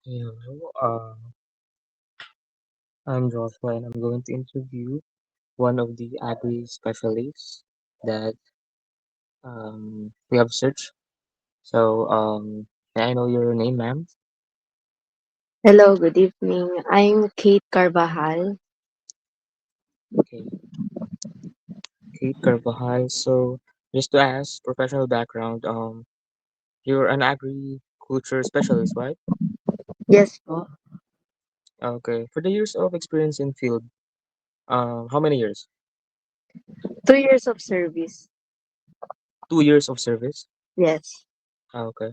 Hello, I'm Joshua and I'm going to interview one of the agri specialists that we have searched. May I know your name, ma'am? Hello, good evening. I'm Kate Carvajal. Okay, Kate Carvajal. So, just to ask, professional background, you're an agriculture specialist, right? Yes po. Okay, for the years of experience in field, how many years? 2 years of service. 2 years of service. Yes. Okay.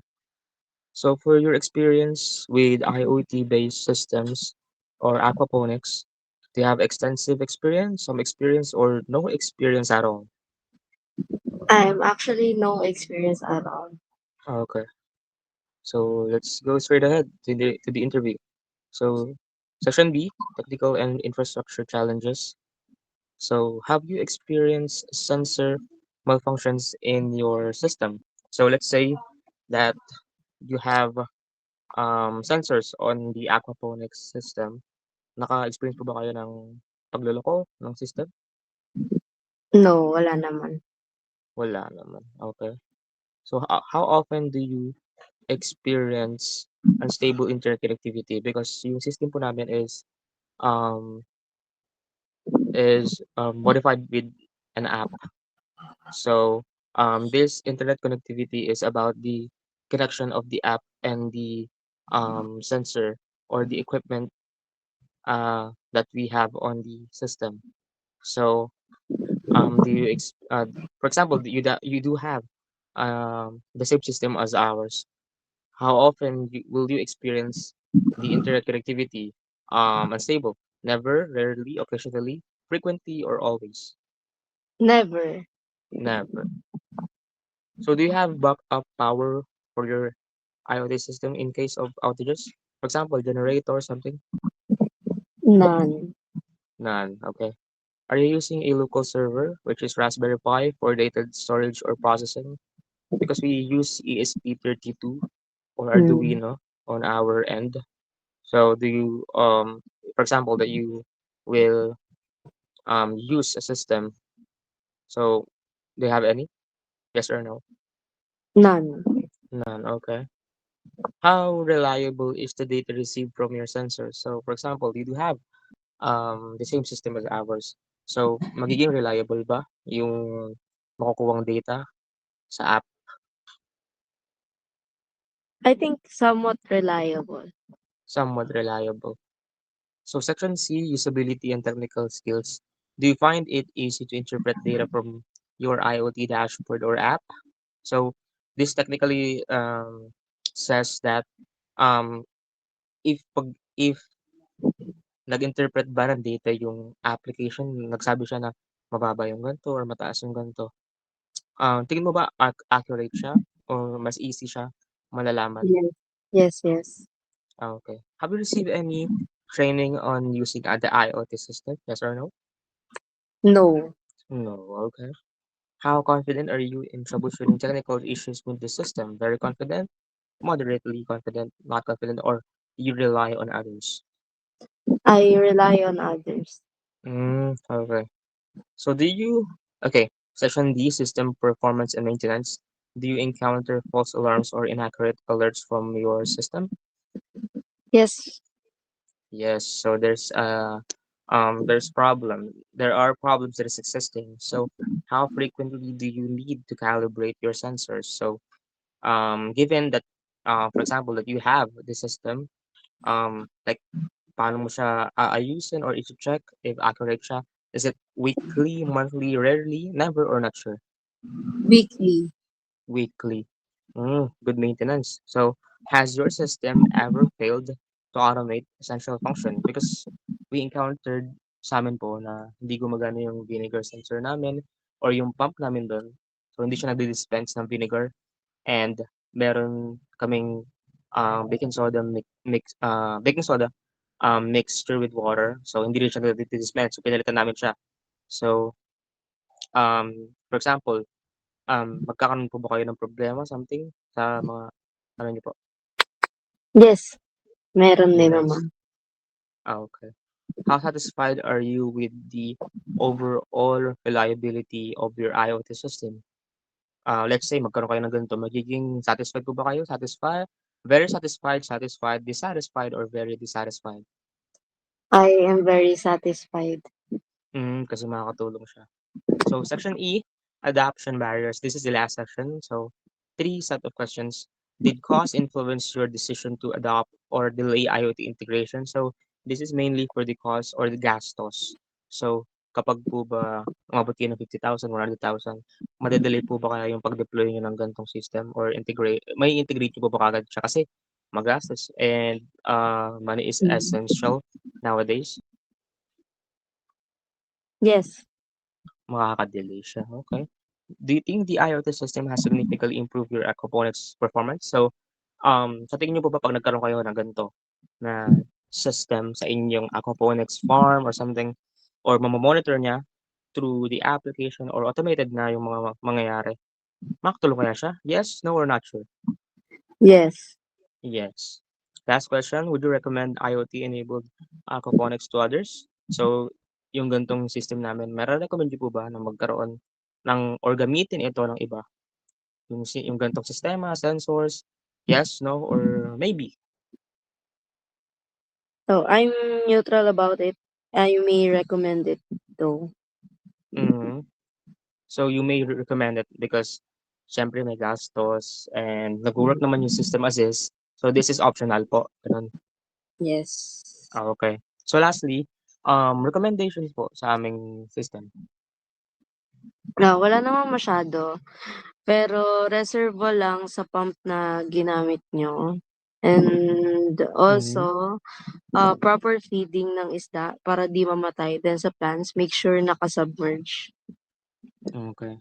So for your experience with IoT-based systems or aquaponics, do you have extensive experience, some experience, or no experience at all? I'm actually no experience at all. Okay, so let's go straight ahead to the interview. So section B, technical and infrastructure challenges. So have you experienced sensor malfunctions in your system? So let's say that you have sensors on the aquaponics system. Naka-experience po ba kayo ng pagloloko ng system? No, wala naman. Wala naman, okay. So, how often do you experience unstable interconnectivity? Because yung system po namin um, modified with an app. So, this internet connectivity is about the connection of the app and the sensor or the equipment that we have on the system. So, do you for example, you do have the same system as ours. How often will you experience the internet connectivity unstable? Never, rarely, occasionally, frequently, or always? Never. Never. So do you have backup power for your IoT system in case of outages? For example, generator or something? None. None. Okay. Are you using a local server, which is Raspberry Pi, for data storage or processing? Because we use ESP32 or Mm. Arduino on our end. So do you, for example, that you will use a system? So do you have any? Yes or no? None. None. Okay. How reliable is the data received from your sensor? So for example, you do have the same system as ours. So magiging reliable ba yung makukuhang data sa app? I think somewhat reliable. Somewhat reliable. So section C, usability and technical skills. Do you find it easy to interpret data from your IoT dashboard or app? So this technically says that um, if nag-interpret ba ng data yung application, nagsabi siya na mababa yung ganito or mataas yung ganito. Tingin mo ba accurate siya or mas easy siya malalaman? Yes. Yes, yes. Okay. Have you received any training on using the IoT system? Yes or no? No. No. Okay. How confident are you in troubleshooting technical issues with the system? Very confident, moderately confident, not confident, or you rely on others? I rely on others. Okay. So do you, okay, section D, system performance and maintenance. Do you encounter false alarms or inaccurate alerts from your system? Yes. Yes. So there's problem. There are problems that is existing. So how frequently do you need to calibrate your sensors? So given that, for example, that you have the system, like paano mo siya aayusin or i-check if accurate siya? Is it weekly, monthly, rarely, never, or not sure? Weekly. Weekly. Good maintenance. So, has your system ever failed to automate essential function? Because we encountered sa amin po na hindi gumagana yung vinegar sensor namin or yung pump namin doon. So, hindi siya nagdi-dispense ng vinegar and meron kaming baking soda mixture with water. So, hindi rin siya nagdi-dispense. So, pinalitan namin siya. So, for example, magkakaroon po ba kayo ng problema something sa mga ano niyo po? Yes. Meron din naman. Yes. Okay. How satisfied are you with the overall reliability of your IoT system? Let's say magkaroon kayo ng ganito, magiging satisfied po ba kayo? Satisfied, very satisfied, satisfied, dissatisfied, or very dissatisfied? I am very satisfied. Kasi makakatulong siya. So section E, adoption barriers. This is the last section. So three set of questions. Did cost influence your decision to adopt or delay IoT integration? So this is mainly for the cost or the gastos. So kapag po ba umabot kayo ng 50,000, 100,000, madedelay po ba kaya yung pag-deploy nyo ng gantong system or may integrate nyo po ba kagad siya? Kasi magastos and money is Mm. essential nowadays. Yes. Makaka-delay siya, okay. Do you think the IoT system has significantly improved your aquaponics performance? So, sa tingin niyo po ba 'pag nagkaroon kayo ng ganito na system sa inyong aquaponics farm or something or mamo-monitor niya through the application or automated na yung mga mangyayari, makakatulong kaya siya? Yes, no, or not sure? Yes. Yes. Last question, would you recommend IoT-enabled aquaponics to others? So, yung ganitong system namin, mare-recommend niyo po ba na magkaroon ng or gamitin ito ng iba? Yung ganitong sistema, sensors, yes, no, or maybe? So I'm neutral about it. I may recommend it though. Mhm. So, you may recommend it because siyempre may gastos and nagwo-work naman yung system as is. So, this is optional po, gano'n. Yes. Okay. So, lastly, recommendations po sa aming system. Wala namang masyado, pero reservo lang sa pump na ginamit niyo and Mhm, also, proper feeding ng isda para di mamatay, then sa plants make sure naka-submerge. okey.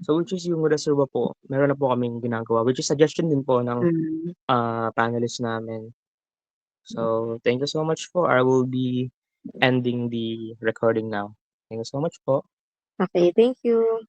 So, which is yung reserva po, meron na po kaming ginagawa, which is suggestion din po ng, Hmm. panelist namin. So, thank you so much po. I will be ending the recording now. Thank you so much po. Okay, thank you.